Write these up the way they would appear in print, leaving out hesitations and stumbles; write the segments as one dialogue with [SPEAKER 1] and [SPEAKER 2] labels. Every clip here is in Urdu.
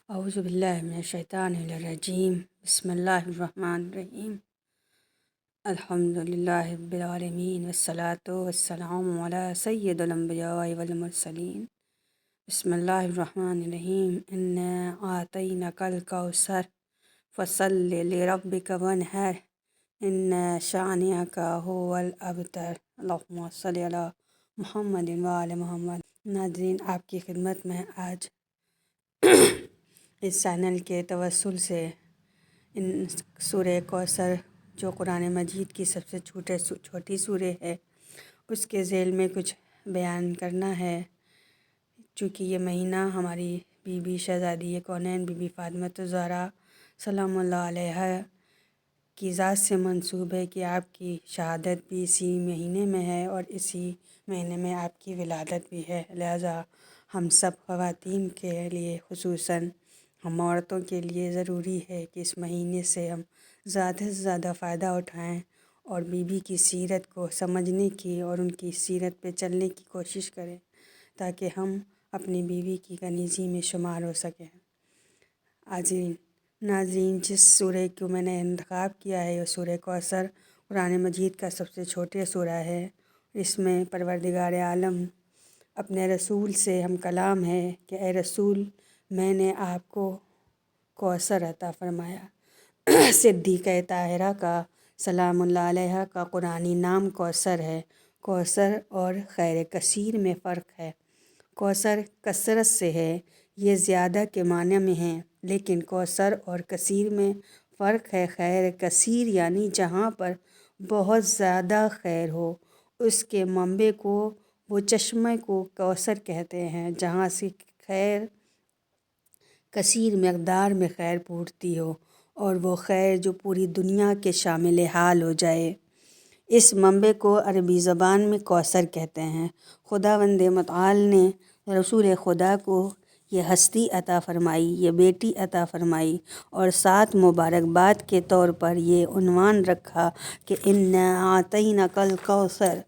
[SPEAKER 1] اعوذ باللہ من الشیطان الرجیم بسم اللہ الرحمن الرحیم الحمد للہ رب العالمین والصلاة والسلام علی سید الانبیاء والمرسلین بسم اللہ الرحمن الرحیم انا اعطیناک الکوثر فصل لربک وانحر ان شانئک هو الابتر اللہم صلی علی محمد وعلی محمد۔ ناظرین، آپ کی خدمت میں آج اس چینل کے توسل سے ان سورہ کوثر جو قرآن مجید کی سب سے چھوٹی سورہ ہے اس کے ذیل میں کچھ بیان کرنا ہے۔ چونکہ یہ مہینہ ہماری بی بی شہزادی کونین بی بی فاطمہ الزہرا سلام اللہ علیہا کی ذات سے منسوب ہے کہ آپ کی شہادت بھی اسی مہینے میں ہے اور اسی مہینے میں آپ کی ولادت بھی ہے، لہذا ہم سب خواتین کے لیے خصوصاً ہم عورتوں کے لیے ضروری ہے کہ اس مہینے سے ہم زیادہ سے زیادہ فائدہ اٹھائیں اور بی بی کی سیرت کو سمجھنے کی اور ان کی سیرت پہ چلنے کی کوشش کریں تاکہ ہم اپنی بیوی کی کنیزی میں شمار ہو سکیں۔ ناظرین، جس سورہ کو میں نے انتخاب کیا ہے وہ سورہ کوثر قرآن مجید کا سب سے چھوٹے سورہ ہے۔ اس میں پروردگار عالم اپنے رسول سے ہم کلام ہے کہ اے رسول، میں نے آپ کو کوثر عطا فرمایا۔ صدیقہ طاہرہ کا سلام اللہ علیہا کا قرآنی نام کوثر ہے۔ کوثر اور خیر کثیر میں فرق ہے۔ کوثر کثرت سے ہے، یہ زیادہ کے معنی میں ہیں، لیکن کوثر اور کثیر میں فرق ہے۔ خیر کثیر یعنی جہاں پر بہت زیادہ خیر ہو، اس کے منبع کو، وہ چشمے کو کوثر کہتے ہیں۔ جہاں سے خیر کثیر مقدار میں خیر پھوٹتی ہو اور وہ خیر جو پوری دنیا کے شامل حال ہو جائے، اس منبع کو عربی زبان میں کوثر کہتے ہیں۔ خداوند متعال نے رسول خدا کو یہ ہستی عطا فرمائی، یہ بیٹی عطا فرمائی اور ساتھ مبارکباد کے طور پر یہ عنوان رکھا کہ انا اعطیناک الکوثر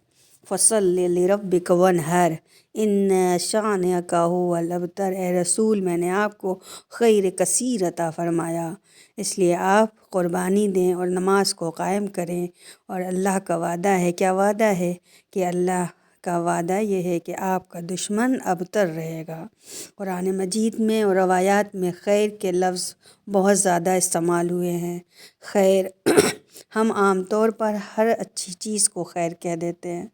[SPEAKER 1] فصل لربک وانحر ان شانئک هو الابتر۔ اے رسول، میں نے آپ کو خیر کثیر عطا فرمایا، اس لیے آپ قربانی دیں اور نماز کو قائم کریں۔ اور اللہ کا وعدہ ہے، کیا وعدہ ہے؟ کہ اللہ کا وعدہ یہ ہے کہ آپ کا دشمن ابتر رہے گا۔ قرآن مجید میں اور روایات میں خیر کے لفظ بہت زیادہ استعمال ہوئے ہیں۔ خیر ہم عام طور پر ہر اچھی چیز کو خیر کہہ دیتے ہیں،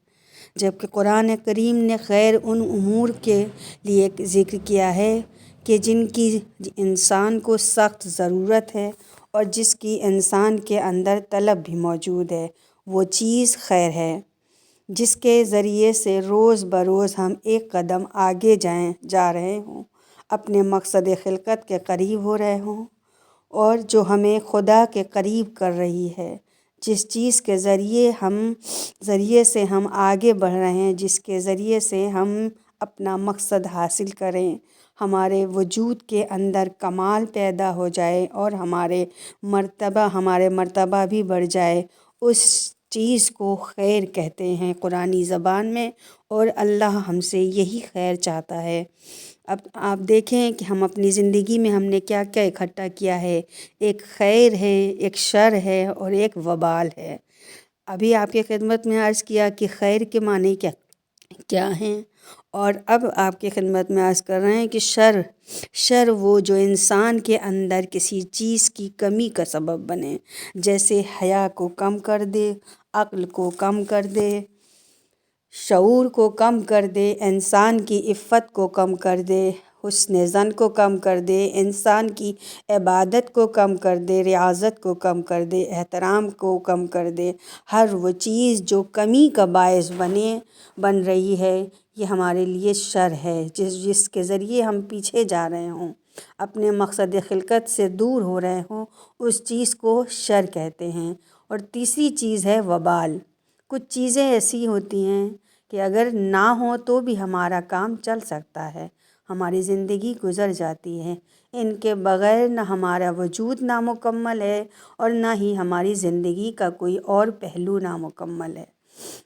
[SPEAKER 1] جبکہ قرآن کریم نے خیر ان امور کے لیے ذکر کیا ہے کہ جن کی انسان کو سخت ضرورت ہے اور جس کی انسان کے اندر طلب بھی موجود ہے، وہ چیز خیر ہے جس کے ذریعے سے روز بروز ہم ایک قدم آگے جا رہے ہوں، اپنے مقصد خلقت کے قریب ہو رہے ہوں، اور جو ہمیں خدا کے قریب کر رہی ہے۔ جس چیز کے ذریعے سے ہم آگے بڑھ رہے ہیں، جس کے ذریعے سے ہم اپنا مقصد حاصل کریں، ہمارے وجود کے اندر کمال پیدا ہو جائے اور ہمارے مرتبہ بھی بڑھ جائے، اس چیز کو خیر کہتے ہیں قرآنی زبان میں، اور اللہ ہم سے یہی خیر چاہتا ہے۔ اب آپ دیکھیں کہ ہم اپنی زندگی میں ہم نے کیا کیا اکٹھا کیا ہے۔ ایک خیر ہے، ایک شر ہے اور ایک وبال ہے۔ ابھی آپ کی خدمت میں عرض کیا کہ خیر کے معنی کیا ہیں، اور اب آپ کی خدمت میں عرض کر رہے ہیں کہ شر وہ جو انسان کے اندر کسی چیز کی کمی کا سبب بنے، جیسے حیا کو کم کر دے، عقل کو کم کر دے، شعور کو کم کر دے، انسان کی عفت کو کم کر دے، حسن ظن کو کم کر دے، انسان کی عبادت کو کم کر دے، ریاضت کو کم کر دے، احترام کو کم کر دے۔ ہر وہ چیز جو کمی کا باعث بن رہی ہے، یہ ہمارے لیے شر ہے۔ جس کے ذریعے ہم پیچھے جا رہے ہوں، اپنے مقصد خلقت سے دور ہو رہے ہوں، اس چیز کو شر کہتے ہیں۔ اور تیسری چیز ہے وبال۔ کچھ چیزیں ایسی ہوتی ہیں کہ اگر نہ ہوں تو بھی ہمارا کام چل سکتا ہے، ہماری زندگی گزر جاتی ہے۔ ان کے بغیر نہ ہمارا وجود نامکمل ہے اور نہ ہی ہماری زندگی کا کوئی اور پہلو نامکمل ہے،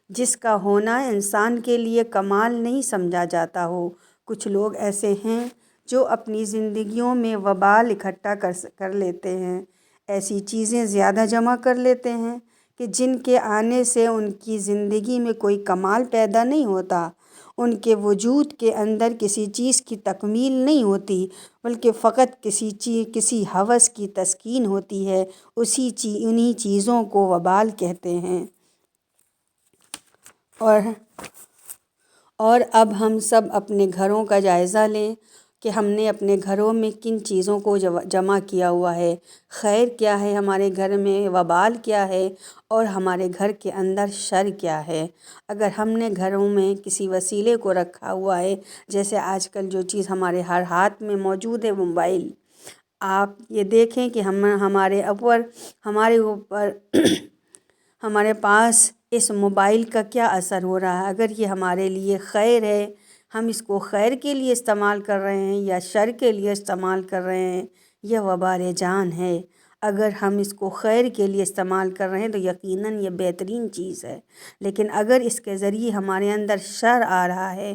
[SPEAKER 1] جس کا ہونا انسان کے لیے کمال نہیں سمجھا جاتا ہو۔ کچھ لوگ ایسے ہیں جو اپنی زندگیوں میں وبال اکٹھا کر لیتے ہیں، ایسی چیزیں زیادہ جمع کر لیتے ہیں کہ جن کے آنے سے ان کی زندگی میں کوئی کمال پیدا نہیں ہوتا، ان کے وجود کے اندر کسی چیز کی تکمیل نہیں ہوتی، بلکہ فقط کسی ہوس کی تسکین ہوتی ہے۔ انہی چیزوں کو وبال کہتے ہیں۔ اور اب ہم سب اپنے گھروں کا جائزہ لیں کہ ہم نے اپنے گھروں میں کن چیزوں کو جمع کیا ہوا ہے، خیر کیا ہے ہمارے گھر میں، وبال کیا ہے، اور ہمارے گھر کے اندر شر کیا ہے۔ اگر ہم نے گھروں میں کسی وسیلے کو رکھا ہوا ہے، جیسے آج کل جو چیز ہمارے ہر ہاتھ میں موجود ہے، موبائل، آپ یہ دیکھیں کہ ہمارے اوپر ہمارے پاس اس موبائل کا کیا اثر ہو رہا ہے۔ اگر یہ ہمارے لیے خیر ہے، ہم اس کو خیر کے لیے استعمال کر رہے ہیں یا شر کے لیے استعمال کر رہے ہیں، یہ وبال جان ہے۔ اگر ہم اس کو خیر کے لیے استعمال کر رہے ہیں تو یقیناً یہ بہترین چیز ہے، لیکن اگر اس کے ذریعے ہمارے اندر شر آ رہا ہے،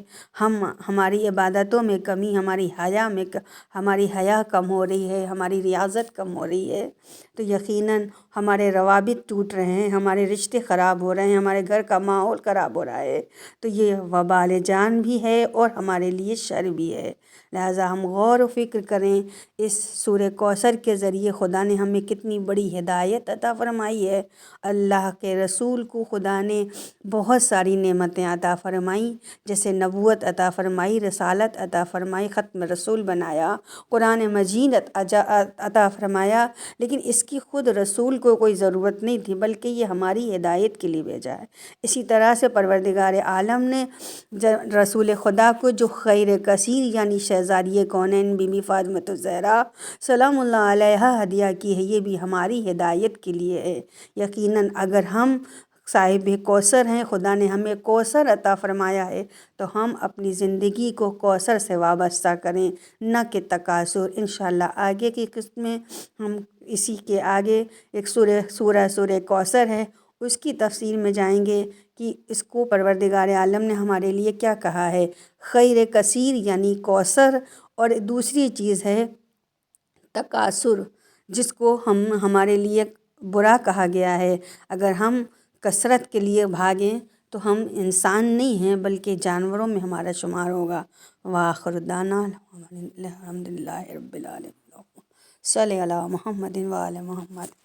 [SPEAKER 1] ہماری عبادتوں میں کمی، ہماری حیا کم ہو رہی ہے، ہماری ریاضت کم ہو رہی ہے، تو یقیناً ہمارے روابط ٹوٹ رہے ہیں، ہمارے رشتے خراب ہو رہے ہیں، ہمارے گھر کا ماحول خراب ہو رہا ہے، تو یہ وبال جان بھی ہے اور ہمارے لیے شر بھی ہے۔ لہٰذا ہم غور و فکر کریں، اس سورہ کوثر کے ذریعے خدا نے ہمیں کتنی بڑی ہدایت عطا فرمائی ہے۔ اللہ کے رسول کو خدا نے بہت ساری نعمتیں عطا فرمائیں، جیسے نبوت عطا فرمائی، رسالت عطا فرمائی، ختم رسول بنایا، قرآن مجید عطا فرمایا، لیکن اس کی خود رسول کو کوئی ضرورت نہیں تھی، بلکہ یہ ہماری ہدایت کے لیے بھیجا ہے۔ اسی طرح سے پروردگار عالم نے رسول خدا کو جو خیر کثیر یعنی شہزادی کونین بی بی فاطمۃ الزہرا سلام اللہ علیہا ہدیہ کی ہے، یہ بھی ہماری ہدایت کے لیے ہے۔ یقیناً اگر ہم صاحب کوثر ہیں، خدا نے ہمیں کوثر عطا فرمایا ہے، تو ہم اپنی زندگی کو کوثر سے وابستہ کریں، نہ کہ تکاثر۔ انشاءاللہ آگے کی قسط میں ہم اسی کے آگے ایک سورہ کوثر ہے، اس کی تفسیر میں جائیں گے کہ اس کو پروردگار عالم نے ہمارے لیے کیا کہا ہے۔ خیر کثیر یعنی کوثر، اور دوسری چیز ہے تکاثر، جس کو ہمارے لیے برا کہا گیا ہے۔ اگر ہم کثرت کے لیے بھاگیں تو ہم انسان نہیں ہیں بلکہ جانوروں میں ہمارا شمار ہوگا۔ وآخر دعوانا الحمدللہ رب العالمین، صلی علی محمد و آل محمد۔